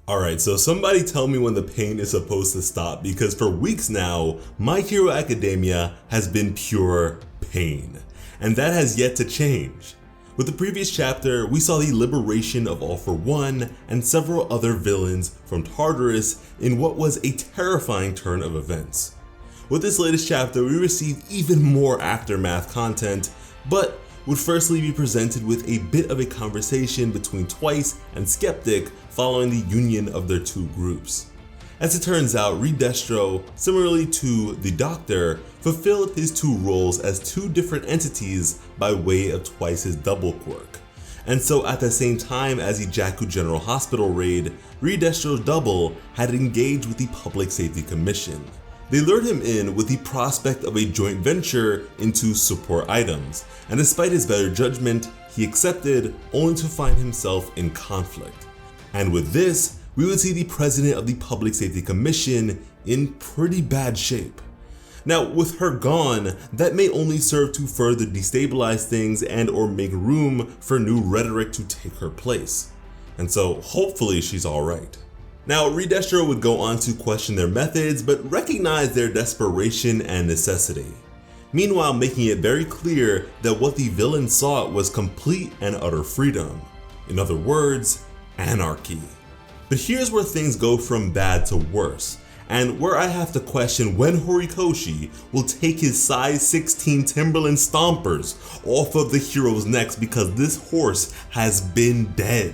Alright, so somebody tell me when the pain is supposed to stop, because for weeks now, My Hero Academia has been pure pain. And that has yet to change. With the previous chapter, we saw the liberation of All For One and several other villains from Tartarus in what was a terrifying turn of events. With this latest chapter, we received even more aftermath content, but would firstly be presented with a bit of a conversation between Twice and Skeptic following the union of their two groups. As it turns out, Reed Destro, similarly to the Doctor, fulfilled his two roles as two different entities by way of Twice's double quirk. And so at the same time as the DEKU General Hospital raid, Reed Destro's double had engaged with the Public Safety Commission. They lured him in with the prospect of a joint venture into support items, and despite his better judgment, he accepted, only to find himself in conflict. And with this, we would see the president of the Public Safety Commission in pretty bad shape. Now, with her gone, that may only serve to further destabilize things and or make room for new rhetoric to take her place. And so hopefully she's alright. Now, Reed Destro would go on to question their methods, but recognize their desperation and necessity. Meanwhile, making it very clear that what the villain sought was complete and utter freedom. In other words, anarchy. But here's where things go from bad to worse, and where I have to question when Horikoshi will take his size 16 Timberland stompers off of the hero's necks, because this horse has been dead.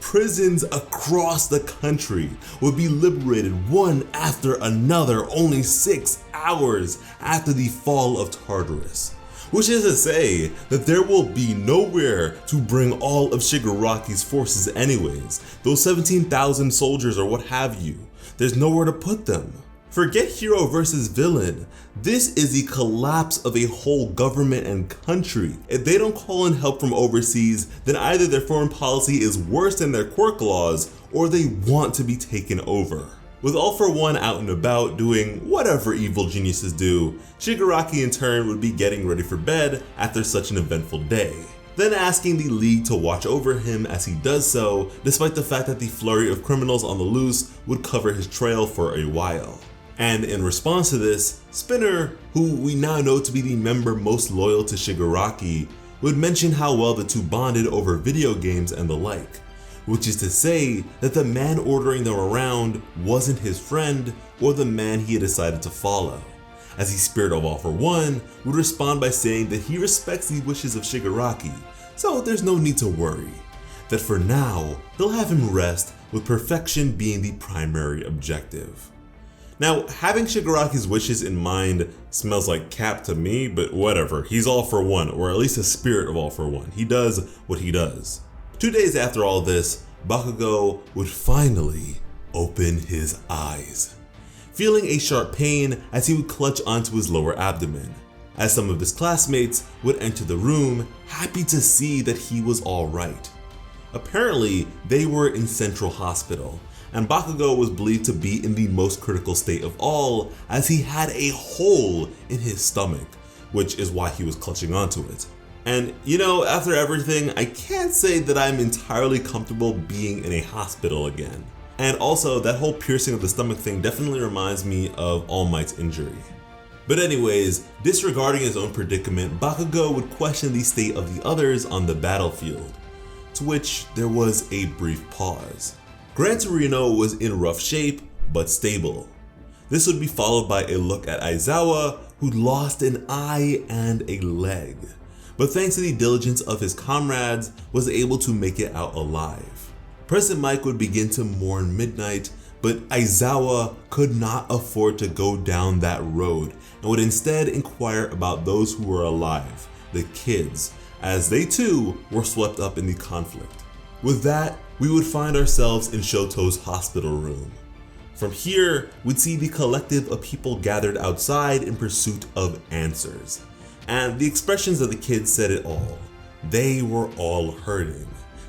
Prisons across the country would be liberated one after another only 6 hours after the fall of Tartarus. Which is to say that there will be nowhere to bring all of Shigaraki's forces anyways. Those 17,000 soldiers or what have you, there's nowhere to put them. Forget hero versus villain. This is the collapse of a whole government and country. If they don't call in help from overseas, then either their foreign policy is worse than their quirk laws, or they want to be taken over. With All For One out and about doing whatever evil geniuses do, Shigaraki in turn would be getting ready for bed after such an eventful day, then asking the League to watch over him as he does so, despite the fact that the flurry of criminals on the loose would cover his trail for a while. And in response to this, Spinner, who we now know to be the member most loyal to Shigaraki, would mention how well the two bonded over video games and the like, which is to say that the man ordering them around wasn't his friend or the man he had decided to follow, as the spirit of All For One would respond by saying that he respects the wishes of Shigaraki, so there's no need to worry, that for now he'll have him rest, with perfection being the primary objective. Now, having Shigaraki's wishes in mind smells like cap to me, but whatever, he's All For One, or at least a spirit of All For One. He does what he does. 2 days after all this, Bakugo would finally open his eyes, feeling a sharp pain as he would clutch onto his lower abdomen, as some of his classmates would enter the room, happy to see that he was alright. Apparently, they were in Central Hospital, and Bakugo was believed to be in the most critical state of all, as he had a hole in his stomach, which is why he was clutching onto it. And you know, after everything, I can't say that I'm entirely comfortable being in a hospital again. And also, that whole piercing of the stomach thing definitely reminds me of All Might's injury. But anyways, disregarding his own predicament, Bakugo would question the state of the others on the battlefield, to which there was a brief pause. Gran Torino was in rough shape, but stable. This would be followed by a look at Aizawa, who'd lost an eye and a leg, but thanks to the diligence of his comrades, was able to make it out alive. President Mike would begin to mourn Midnight, but Aizawa could not afford to go down that road and would instead inquire about those who were alive, the kids, as they too were swept up in the conflict. With that, we would find ourselves in Shoto's hospital room. From here, we'd see the collective of people gathered outside in pursuit of answers. And the expressions of the kids said it all. They were all hurting,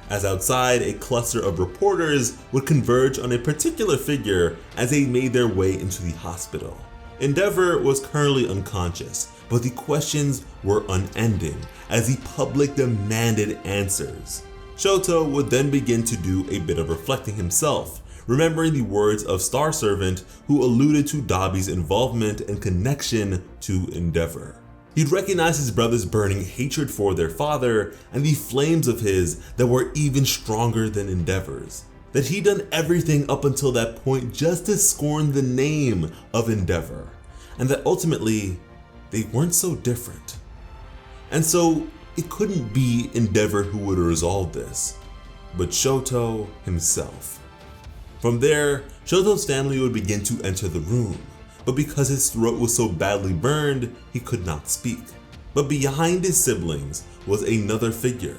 as outside a cluster of reporters would converge on a particular figure as they made their way into the hospital. Endeavor was currently unconscious, but the questions were unending as the public demanded answers. Shoto would then begin to do a bit of reflecting himself, remembering the words of Star Servant who alluded to Dabi's involvement and connection to Endeavor. He'd recognize his brother's burning hatred for their father and the flames of his that were even stronger than Endeavor's. That he'd done everything up until that point just to scorn the name of Endeavor, and that ultimately they weren't so different. And so it couldn't be Endeavor who would resolve this, but Shoto himself. From there, Shoto's family would begin to enter the room, but because his throat was so badly burned, he could not speak. But behind his siblings was another figure,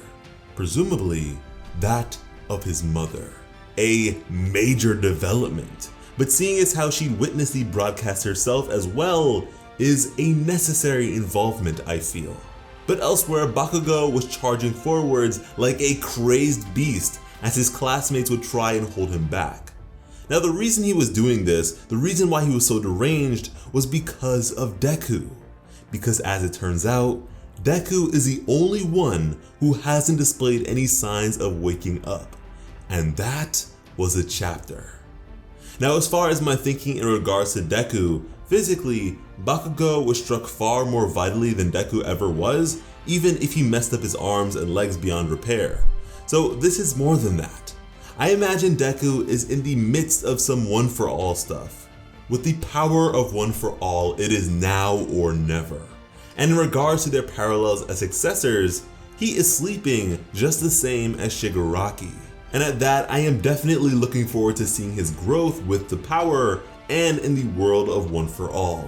presumably that of his mother. A major development, but seeing as how she'd witnessed the broadcast herself as well is a necessary involvement, I feel. But elsewhere, Bakugo was charging forwards like a crazed beast as his classmates would try and hold him back. Now the reason he was doing this, the reason why he was so deranged, was because of DEKU. Because as it turns out, DEKU is the only one who hasn't displayed any signs of waking up. And that was a chapter. Now as far as my thinking in regards to DEKU, physically, Bakugo was struck far more vitally than DEKU ever was, even if he messed up his arms and legs beyond repair. So this is more than that. I imagine DEKU is in the midst of some one for all stuff. With the power of one for all, it is now or never. And in regards to their parallels as successors, he is sleeping just the same as Shigaraki. And at that, I am definitely looking forward to seeing his growth with the power and in the world of One for All.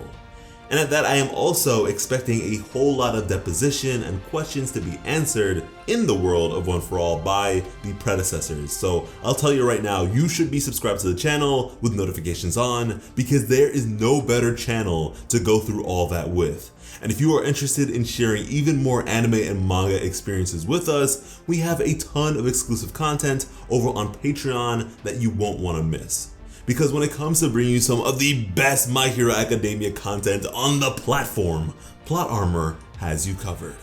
And at that, I am also expecting a whole lot of deposition and questions to be answered in the world of One for All by the predecessors. So I'll tell you right now, you should be subscribed to the channel with notifications on, because there is no better channel to go through all that with. And if you are interested in sharing even more anime and manga experiences with us, we have a ton of exclusive content over on Patreon that you won't want to miss. Because when it comes to bringing you some of the best My Hero Academia content on the platform, Plot Armor has you covered.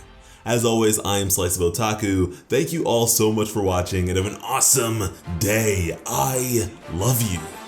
As always, I am Slice of Otaku. Thank you all so much for watching and have an awesome day. I love you.